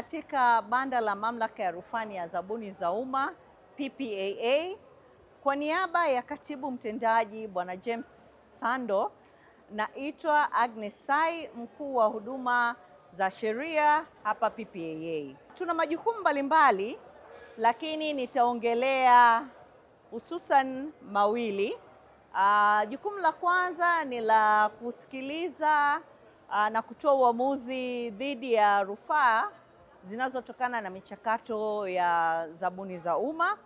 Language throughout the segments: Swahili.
katika banda la Mamlaka ya Rufani ya Zabuni za Umma PPAA kwa niaba ya Katibu Mtendaji Bwana James Sando, naitwa Agnes Sai, mkuu wa huduma za sheria hapa PPAA. Tuna majukumu mbalimbali, lakini nitaongelea hususan mawili. Jukumu la kwanza ni la kusikiliza na kutoa uamuzi dhidi ya rufaa zinazotokana na michakato ya zabuni za umma,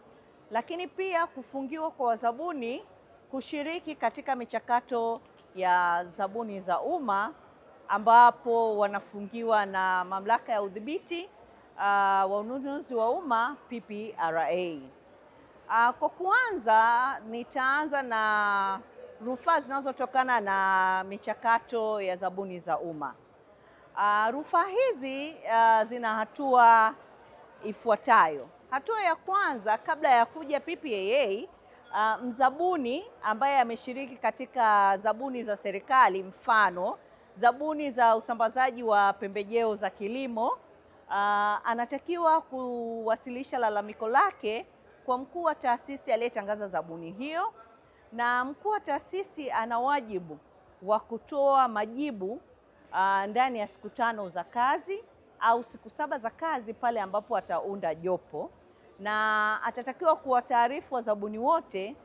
lakini pia kufungiwa kwa wazabuni kushiriki katika michakato ya zabuni za umma ambapo wanafungiwa na Mamlaka ya Udhibiti wa Ununuzi wa Umma PPRA. Kwa kuanza nitaanza na rufaa zinazotokana na michakato ya zabuni za umma. Rufaa hizi zina hatua ifuatayo. Hatua ya kwanza, kabla ya kuja PPAA, mzabuni ambaye ameshiriki katika zabuni za serikali, mfano zabuni za usambazaji wa pembejeo za kilimo, anatakiwa kuwasilisha lalamiko lake kwa mkuu wa taasisi aliyetangaza zabuni hiyo, na mkuu wa taasisi ana wajibu wa kutoa majibu ndani ya siku 5 za kazi au siku 7 za kazi pale ambapo ataunda jopo, na atatakiwa kuwataarifu wazabuni wote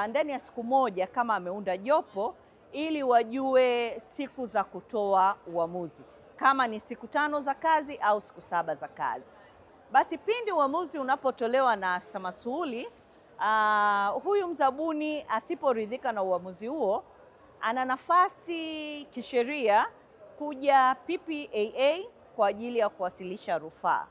ndani ya siku 1 kama ameunda jopo, ili wajue siku za kutoa uamuzi, kama ni siku 5 za kazi au siku 7 za kazi. Basi pindi uamuzi unapotolewa na afisa masuhuli, huyu mzabuni asiporidhika na uamuzi huo, ana nafasi kisheria kuja PPAA kwa ajili ya kuwasilisha rufaa.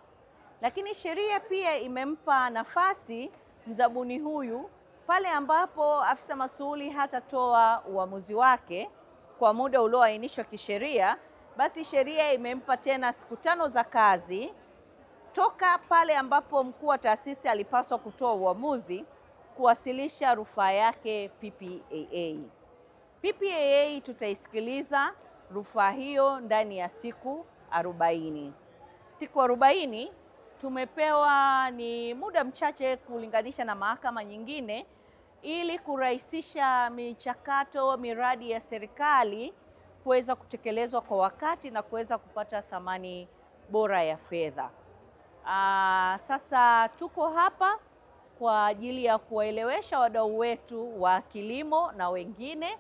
Lakini sheria pia imempa nafasi mzabuni huyu pale ambapo afisa masuhuli hatatoa uamuzi wake kwa muda ulioainishwa kisheria, basi sheria imempa tena siku 5 za kazi toka pale ambapo mkuu wa taasisi alipaswa kutoa uamuzi kuwasilisha rufaa yake PPAA. PPAA tutaisikiliza rufaa hiyo ndani ya siku 40. Siku 40 tumepewa ni muda mchache kulinganisha na mahakama nyingine, ili kurahisisha michakato, miradi ya serikali kuweza kutekelezwa kwa wakati na kuweza kupata thamani bora ya fedha. Sasa tuko hapa kwa ajili ya kuwaelewesha wadau wetu wa kilimo na wengine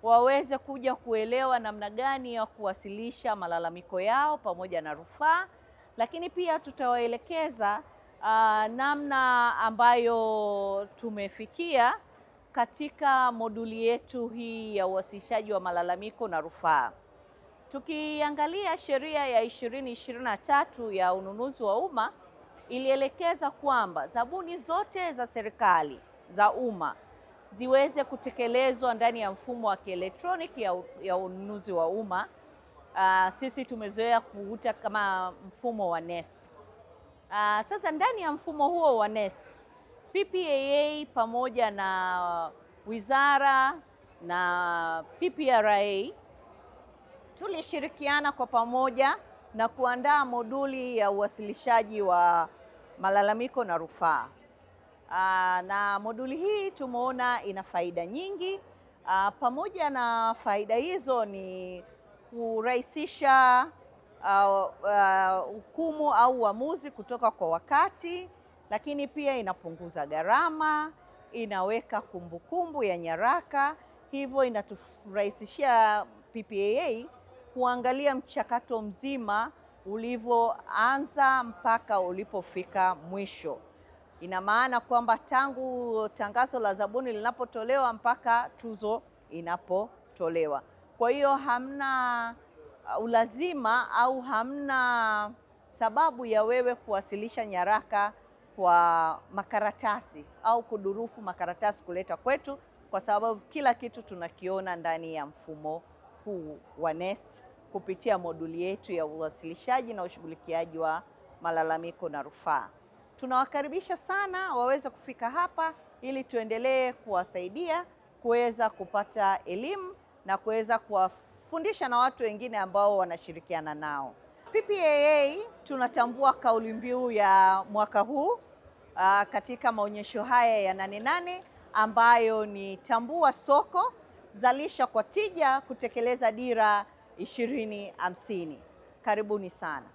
waweze kuja kuelewa namna gani ya kuwasilisha malalamiko yao pamoja na rufaa, lakini pia tutawaelekeza namna ambayo tumefikia katika moduli yetu hii ya uwasilishaji wa malalamiko na rufaa. Tukiangalia sheria ya 2023 ya ununuzi wa umma ilielekeza kwamba zabuni zote za serikali za umma ziweze kutekelezwa ndani ya mfumo wa kielektroniki ya ununuzi wa umma. Sisi tumezoea kuuita kama mfumo wa NeST. Sasa ndani ya mfumo huo wa NeST, PPAA pamoja na wizara na PPRA tulishirikiana kwa pamoja na kuandaa moduli ya uwasilishaji wa malalamiko na rufaa. Na moduli hii tumeona ina faida nyingi. Pamoja na faida hizo ni kurahisisha hukumu au uamuzi kutoka kwa wakati, lakini pia inapunguza gharama, inaweka kumbukumbu ya nyaraka, hivyo inaturahisishia PPAA kuangalia mchakato mzima ulivyoanza mpaka ulipofika mwisho. Ina maana kwamba tangu tangazo la zabuni linapotolewa mpaka tuzo inapotolewa. Kwa hiyo hamna ulazima au hamna sababu ya wewe kuwasilisha nyaraka kwa makaratasi au kudurufu makaratasi kuleta kwetu, kwa sababu kila kitu tunakiona ndani ya mfumo huu wa NeST kupitia moduli yetu ya uwasilishaji na ushughulikiaji wa malalamiko na rufaa. Tunawakaribisha sana waweze kufika hapa ili tuendelee kuwasaidia kuweza kupata elimu na kuweza kuwafundisha na watu wengine ambao wanashirikiana nao. PPAA tunatambua kauli mbiu ya mwaka huu katika maonyesho haya ya Nane Nane ambayo ni tambua soko, zalisha kwa tija, kutekeleza dira 2050. Karibuni sana.